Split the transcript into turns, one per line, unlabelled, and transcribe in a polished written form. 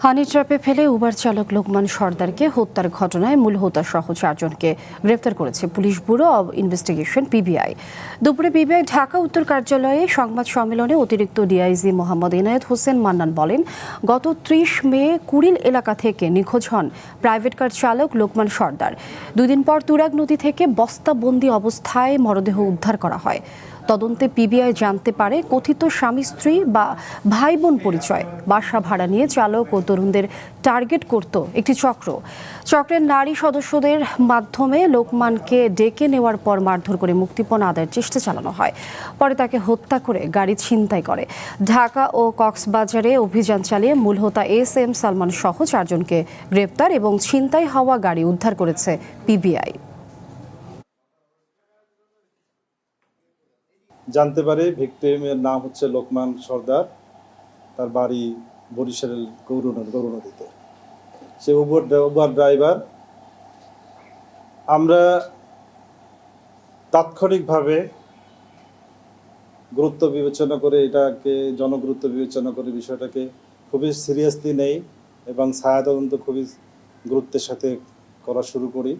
হানি ট্র্যাপে ফেলে উবার চালক লোকমান সর্দারকে হত্যার ঘটনায় মূল হোতাসহ 4 জনকে গ্রেফতার করেছে police bureau of investigation PBI. দুপুরে পিবিআই ঢাকা উত্তর কার্যালয়ে সংবাদ সম্মেলনে অতিরিক্ত ডিআইজি মোহাম্মদ ইনায়েত হোসেন মান্নান বলেন, গত 30 মে কুড়িল এলাকা থেকে নিখোঁজ হন প্রাইভেট কার চালক লোকমান সর্দার। 2 দিন পর তুরাগ নদী থেকে বস্তাবন্দি অবস্থায় মরদেহ উদ্ধার করা হয়। তদন্তে পিবিআই জানতে পারে কথিত স্বামী স্ত্রী বা ভাই বোন পরিচয় বাসা ভাড়া নিয়ে চালক ও তরুণদের টার্গেট করত একটি চক্রের নারী সদস্যদের মাধ্যমে লোকমানকে ডেকে নেওয়ার পর মারধর করে মুক্তিপণ আদায়ের চেষ্টা চালানো হয়। পরে তাকে হত্যা করে গাড়ি ছিনতাই করে। ঢাকা ও কক্সবাজারে অভিযান চালিয়ে মূল হোতা এস.এম. সালমান সহ 4 জনকে গ্রেপ্তার এবং ছিনতাই হওয়া গাড়ি উদ্ধার করেছে পিবিআই।
জানতে পারে ভিকটিমের নাম হচ্ছে লোকমান সর্দার, তার বাড়ি বরিশালের গৌরনদীতে। সে উবার ড্রাইভার। আমরা তাৎক্ষণিকভাবে গুরুত্ব বিবেচনা করে এটাকে জনগুরুত্ব বিবেচনা করে বিষয়টাকে খুবই সিরিয়াসলি নেই এবং ছায়া তদন্ত খুবই গুরুত্বের সাথে করা শুরু করি।